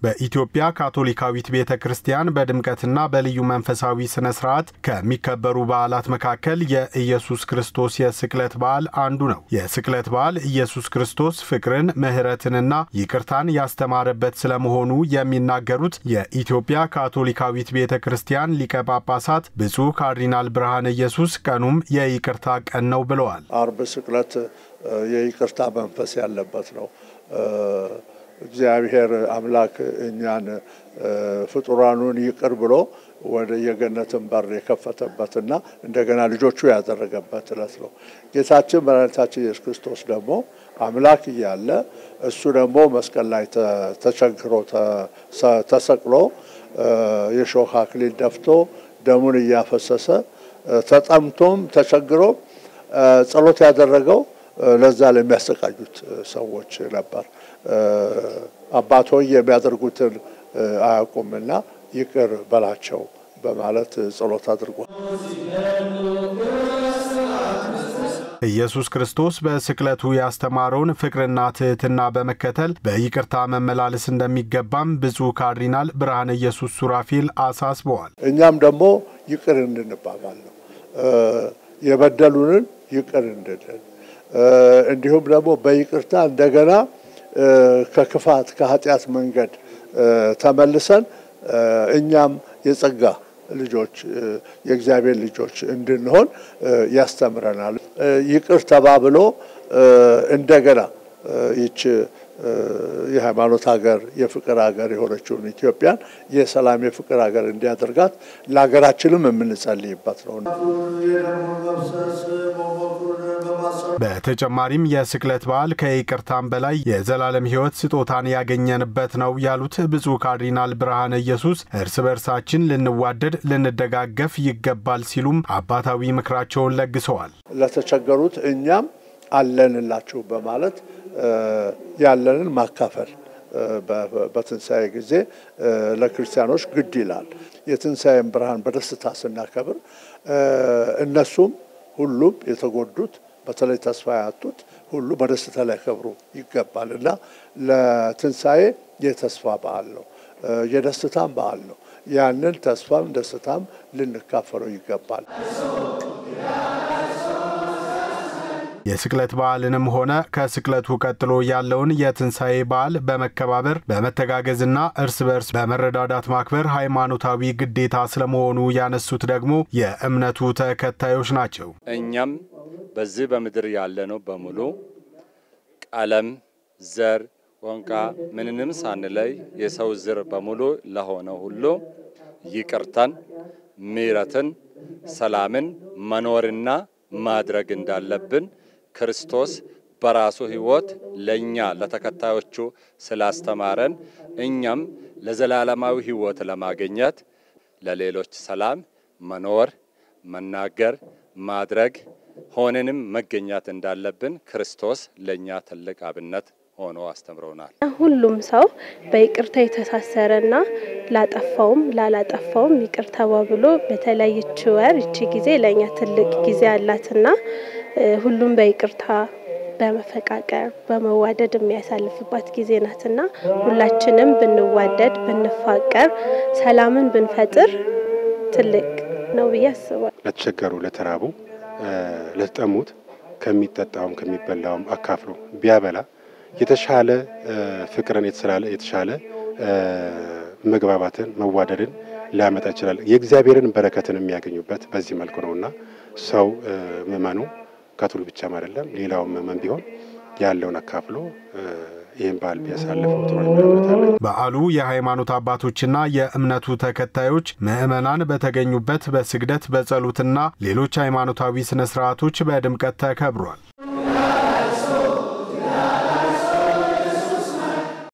በኢትዮጵያ ካቶሊካዊት ቤተክርስቲያን በድምቀትና በልዩ መንፈሳዊ ስነ ስርዓት ከሚከበሩ በዓላት መካከል የኢየሱስ ክርስቶስ የስቅለት በዓል አንዱ ነው። የስቅለት በዓል ኢየሱስ ክርስቶስ ፍቅርን፣ ምህረትንና ይቅርታን ያስተማረበት ስለመሆኑ የሚናገሩት የኢትዮጵያ ካቶሊካዊት ቤተክርስቲያን ሊቀ ጳጳሳት ብፁዕ ካርዲናል ብርሃነ ኢየሱስ ቀኑም የይቅርታ ቀን ነው ብለዋል። አርብ ስቅለት የይቅርታ መንፈስ ያለበት ነው። እግዚአብሔር አምላክ እኛን ፍጡራኑን ይቅር ብሎ ወደ የገነትን በር የከፈተበትና እንደገና ልጆቹ ያደረገበት ዕለት ነው። ጌታችን መድኃኒታችን ኢየሱስ ክርስቶስ ደግሞ አምላክ እያለ እሱ ደግሞ መስቀል ላይ ተቸንክሮ ተሰቅሎ የሾህ አክሊል ደፍቶ ደሙን እያፈሰሰ ተጠምቶም ተቸግሮ ጸሎት ያደረገው ለዛ ለሚያሰቃዩት ሰዎች ነበር። አባት ሆይ የሚያደርጉትን አያውቁምና ይቅር በላቸው በማለት ጸሎት አድርጓል። ኢየሱስ ክርስቶስ በስቅለቱ ያስተማረውን ፍቅርና ትህትና በመከተል በይቅርታ መመላለስ እንደሚገባም ብፁዕ ካርዲናል ብርሃነ ኢየሱስ ሱራፊል አሳስበዋል። እኛም ደግሞ ይቅር እንድንባባል ነው። የበደሉንን ይቅር እንድንል እንዲሁም ደግሞ በይቅርታ እንደገና ከክፋት ከኃጢአት መንገድ ተመልሰን እኛም የጸጋ ልጆች የእግዚአብሔር ልጆች እንድንሆን ያስተምረናል። ይቅር ተባብሎ እንደገና ይች የሃይማኖት ሀገር የፍቅር ሀገር የሆነችውን ኢትዮጵያን የሰላም የፍቅር ሀገር እንዲያደርጋት ለሀገራችንም የምንጸልይበት ነው። በተጨማሪም የስቅለት በዓል ከይቅርታም በላይ የዘላለም ሕይወት ስጦታን ያገኘንበት ነው ያሉት ብፁዕ ካርዲናል ብርሃነ ኢየሱስ እርስ በርሳችን ልንዋደድ ልንደጋገፍ ይገባል ሲሉም አባታዊ ምክራቸውን ለግሰዋል። ለተቸገሩት እኛም አለንላችሁ በማለት ያለንን ማካፈል በትንሳኤ ጊዜ ለክርስቲያኖች ግድ ይላል። የትንሳኤን ብርሃን በደስታ ስናከብር እነሱም ሁሉም የተጎዱት በተለይ ተስፋ ያጡት ሁሉ በደስታ ላይ ከብሩ ይገባልና ለትንሳኤ የተስፋ በዓል ነው፣ የደስታም በዓል ነው። ያንን ተስፋም ደስታም ልንካፈለው ይገባል። የስቅለት በዓልንም ሆነ ከስቅለቱ ቀጥሎ ያለውን የትንሳኤ በዓል በመከባበር በመተጋገዝና እርስ በርስ በመረዳዳት ማክበር ሃይማኖታዊ ግዴታ ስለመሆኑ ያነሱት ደግሞ የእምነቱ ተከታዮች ናቸው። እኛም በዚህ በመድር ያለነው በሙሉ ቀለም፣ ዘር፣ ወንቃ ምንንም ሳንለይ የሰው ዘር በሙሉ ለሆነው ሁሉ ይቅርታን፣ ምህረትን፣ ሰላምን መኖርና ማድረግ እንዳለብን ክርስቶስ በራሱ ሕይወት ለኛ ለተከታዮቹ ስላስተማረን እኛም ለዘላለማዊ ሕይወት ለማግኘት ለሌሎች ሰላም መኖር፣ መናገር፣ ማድረግ ሆነንም መገኘት እንዳለብን ክርስቶስ ለኛ ትልቅ አብነት ሆኖ አስተምሮናል። ሁሉም ሰው በይቅርታ የተሳሰረና ላጠፋውም ላላጠፋውም ይቅርታ ተባብሎ በተለይች ወር እቺ ጊዜ ለኛ ትልቅ ጊዜ አላትና ሁሉም በይቅርታ በመፈቃቀር በመዋደድ የሚያሳልፍባት ጊዜ ናትና ሁላችንም ብንዋደድ ብንፋቀር ሰላምን ብንፈጥር ትልቅ ነው ብያስባለሁ። ለተቸገሩ ለተራቡ ለተጠሙት ከሚጠጣውም ከሚበላውም አካፍሎ ቢያበላ የተሻለ ፍቅርን የተሻለ መግባባትን መዋደድን ሊያመጣ ይችላል። የእግዚአብሔርን በረከትን የሚያገኙበት በዚህ መልኩ ነውና ሰው መመኑ ካቶሊክ ብቻ አይደለም ሌላው መመን ቢሆን ያለውን አካፍሎ ይሄን በዓል ቢያሳልፉ ጥሩ ነው። በዓሉ የሃይማኖት አባቶችና የእምነቱ ተከታዮች ምዕመናን በተገኙበት በስግደት በጸሎትና ሌሎች ሃይማኖታዊ ስነ ስርዓቶች በድምቀት ተከብሯል።